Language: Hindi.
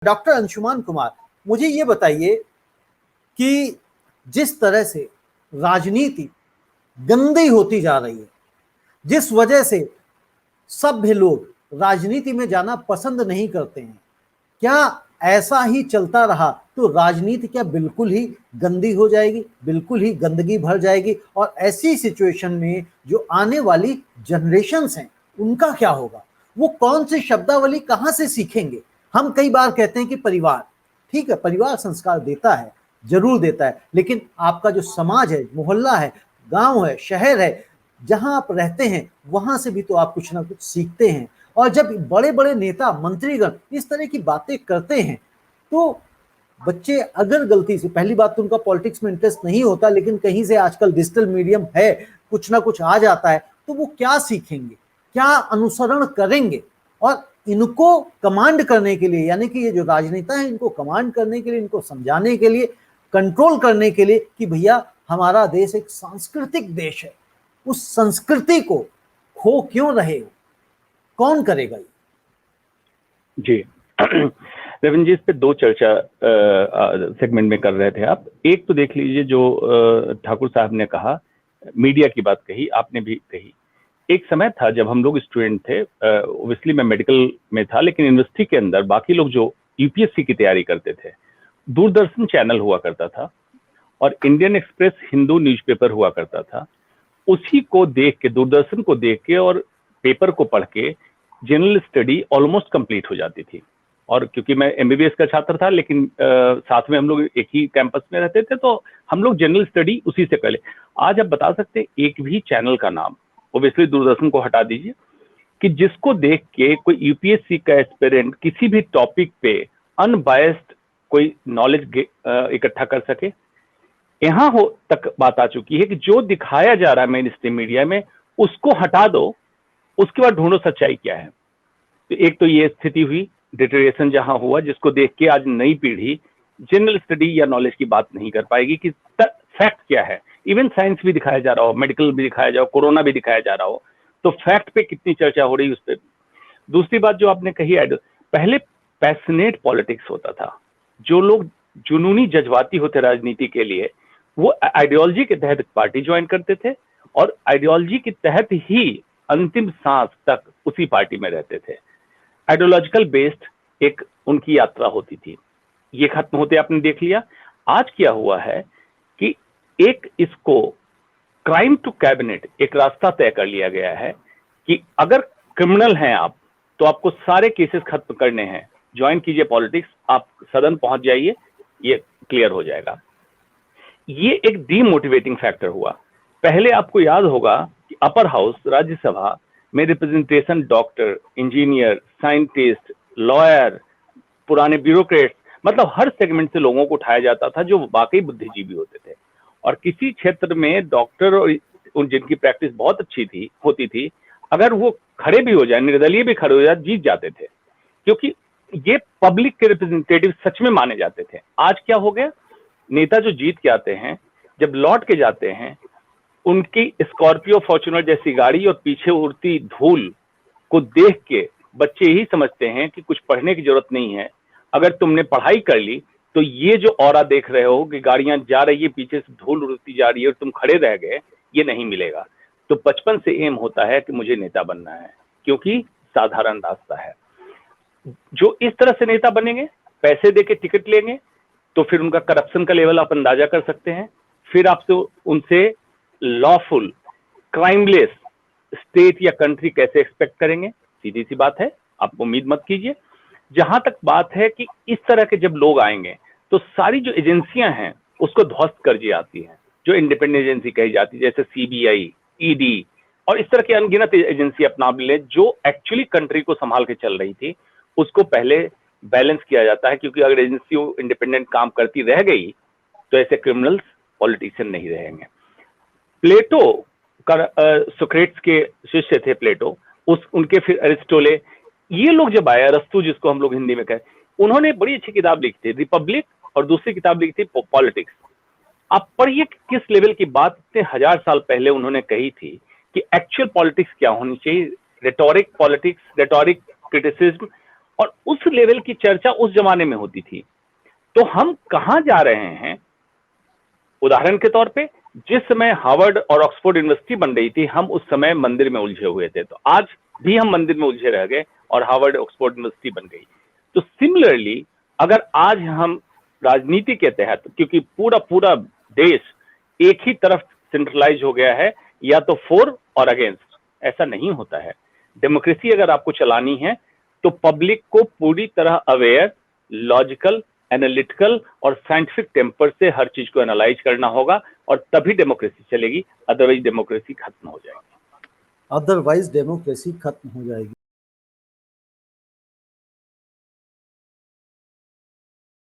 डॉक्टर अंशुमान कुमार, मुझे ये बताइए कि जिस तरह से राजनीति गंदी होती जा रही है, जिस वजह से सभ्य लोग राजनीति में जाना पसंद नहीं करते हैं, क्या ऐसा ही चलता रहा तो राजनीति क्या बिल्कुल ही गंदी हो जाएगी, बिल्कुल ही गंदगी भर जाएगी? और ऐसी सिचुएशन में जो आने वाली जनरेशन्स हैं उनका क्या होगा? वो कौन सी शब्दावली कहां से सीखेंगे? हम कई बार कहते हैं कि परिवार, ठीक है, परिवार संस्कार देता है, जरूर देता है, लेकिन आपका जो समाज है, मोहल्ला है, गांव है, शहर है, जहां आप रहते हैं वहां से भी तो आप कुछ ना कुछ सीखते हैं। और जब बड़े बड़े नेता मंत्रीगण इस तरह की बातें करते हैं तो बच्चे अगर गलती से, पहली बात तो उनका पॉलिटिक्स में इंटरेस्ट नहीं होता, लेकिन कहीं से आजकल डिजिटल मीडियम है, कुछ ना कुछ आ जाता है, तो वो क्या सीखेंगे, क्या अनुसरण करेंगे? और इनको कमांड करने के लिए, यानी कि ये जो राजनेता है इनको कमांड करने के लिए, इनको समझाने के लिए, कंट्रोल करने के लिए कि भैया हमारा देश एक सांस्कृतिक देश है, उस संस्कृति को खो क्यों रहे हो, कौन करेगा ये? जी रविंद्र जी, इस पे दो चर्चा सेगमेंट में कर रहे थे आप। एक तो देख लीजिए जो ठाकुर साहब ने कहा, मीडिया की बात कही, आपने भी कही। एक समय था जब हम लोग स्टूडेंट थे, ओब्वियसली मैं मेडिकल में था, लेकिन यूनिवर्सिटी के अंदर बाकी लोग जो यूपीएससी की तैयारी करते थे, दूरदर्शन चैनल हुआ करता था और इंडियन एक्सप्रेस हिंदू न्यूज़पेपर हुआ करता था। उसी को देख के, दूरदर्शन को देख के और पेपर को पढ़ के जनरल स्टडी ऑलमोस्ट कंप्लीट हो जाती थी। और क्योंकि मैं एमबीबीएस का छात्र था, लेकिन साथ में हम लोग एक ही कैंपस में रहते थे, तो हम लोग जनरल स्टडी उसी से कर ले। आज आप बता सकते एक भी चैनल का नाम, ओब्वियसली दूरदर्शन को हटा दीजिए, कि जिसको देख के कोई यूपीएससी का एस्पिरेंट किसी भी टॉपिक पे अनबायस्ड कोई नॉलेज इकट्ठा कर सके। यहाँ हो तक बात आ चुकी है कि जो दिखाया जा रहा है मेन स्ट्रीम मीडिया में, उसको हटा दो, उसके बाद ढूंढो सच्चाई क्या है। तो एक तो ये स्थिति हुई, डिटेरिएशन जहां हुआ, जिसको देख के आज नई पीढ़ी जनरल स्टडी या नॉलेज की बात नहीं कर पाएगी कि फैक्ट क्या है। इवन साइंस भी दिखाया जा रहा हो, मेडिकल भी दिखाया जा रहा हो, कोरोना भी दिखाया जा रहा हो, तो फैक्ट पे कितनी चर्चा हो रही है उस पर। दूसरी बात जो आपने कही, पहले पैशनेट पॉलिटिक्स होता था, जो लोग जुनूनी जज्बाती होते राजनीति के लिए, वो आइडियोलॉजी के तहत पार्टी ज्वाइन करते थे और आइडियोलॉजी के तहत ही अंतिम सांस तक उसी पार्टी में रहते थे। आइडियोलॉजिकल बेस्ड एक उनकी यात्रा होती थी। ये खत्म होते आपने देख लिया। आज क्या हुआ है कि एक इसको क्राइम टू कैबिनेट एक रास्ता तय कर लिया गया है कि अगर क्रिमिनल हैं आप, तो आपको सारे केसेस खत्म करने हैं, ज्वाइन कीजिए पॉलिटिक्स, आप सदन पहुंच जाइए, ये क्लियर हो जाएगा। ये एक डीमोटिवेटिंग फैक्टर हुआ। पहले आपको याद होगा कि अपर हाउस, राज्यसभा में representation doctor, engineer, scientist, lawyer, पुराने ब्यूरोक्रेट्स, मतलब हर सेगमेंट से लोगों को उठाया जाता था जो वाकई बुद्धिजीवी होते थे। और किसी क्षेत्र में डॉक्टर और जिनकी प्रैक्टिस बहुत अच्छी होती थी, अगर वो खड़े भी हो जाए, निर्दलीय भी खड़े हो जाए, जीत जाते थे, क्योंकि ये पब्लिक के रिप्रेजेंटेटिव सच में माने जाते थे। आज क्या हो गया, नेता जो जीत के आते हैं, जब लौट के जाते हैं, उनकी स्कॉर्पियो, फॉर्च्यूनर जैसी गाड़ी और पीछे उड़ती धूल को देख के बच्चे ही समझते हैं कि कुछ पढ़ने की जरूरत नहीं है। अगर तुमने पढ़ाई कर ली तो ये जो ऑरा देख रहे हो कि गाड़ियां जा रही है, पीछे से धूल उड़ती जा रही है और तुम खड़े रह गए, ये नहीं मिलेगा। तो बचपन से एम होता है कि मुझे नेता बनना है, क्योंकि साधारण रास्ता है। जो इस तरह से नेता बनेंगे, पैसे देके टिकट लेंगे, तो फिर उनका करप्शन का लेवल आप अंदाजा कर सकते हैं। फिर आपसे उनसे लॉफुल, क्राइमलेस स्टेट या कंट्री कैसे एक्सपेक्ट करेंगे? सीधी सी बात है, आप उम्मीद मत कीजिए। जहां तक बात है कि इस तरह के जब लोग आएंगे तो सारी जो एजेंसियां हैं उसको ध्वस्त कर दी जाती हैं, जो इंडिपेंडेंट एजेंसी कही जाती है, जैसे सीबीआई, ईडी और इस तरह की अनगिनत एजेंसी अपना ले, जो एक्चुअली कंट्री को संभाल के चल रही थी, उसको पहले बैलेंस किया जाता है। क्योंकि अगर एजेंसी इंडिपेंडेंट काम करती रह गई तो ऐसे क्रिमिनल्स पॉलिटिशियन नहीं रहेंगे। प्लेटो का, सोक्रेट्स के शिष्य थे प्लेटो, उनके फिर अरिस्टोले, ये लोग जब आए, अरस्तु जिसको हम लोग हिंदी में कहें, उन्होंने बड़ी अच्छी किताब लिखी थी, रिपब्लिक, और दूसरी किताब लिखी थी पॉलिटिक्स। आप पढ़िए किस लेवल की बात इतने 1000 साल पहले उन्होंने कही थी कि एक्चुअल पॉलिटिक्स क्या होनी चाहिए, रेटोरिक पॉलिटिक्स, रेटोरिक क्रिटिसिज्म और उस लेवल की चर्चा उस जमाने में होती थी। तो हम कहां जा रहे हैं? उदाहरण के तौर पे जिस समय हार्वर्ड और ऑक्सफोर्ड यूनिवर्सिटी बन रही थी, हम उस समय मंदिर में उलझे हुए थे, तो आज भी हम मंदिर में उलझे रह गए और हार्वर्ड ऑक्सफोर्ड यूनिवर्सिटी बन गई। तो सिमिलरली अगर आज हम राजनीति के तहत, क्योंकि पूरा पूरा देश एक ही तरफ सेंट्रलाइज हो गया है, या तो फॉर और अगेंस्ट, ऐसा नहीं होता है। डेमोक्रेसी अगर आपको चलानी है तो पब्लिक को पूरी तरह अवेयर, लॉजिकल, एनालिटिकल और साइंटिफिक टेम्पर से हर चीज को एनालाइज करना होगा, और तभी डेमोक्रेसी चलेगी, अदरवाइज डेमोक्रेसी खत्म हो जाएगी। अदरवाइज डेमोक्रेसी खत्म हो जाएगी।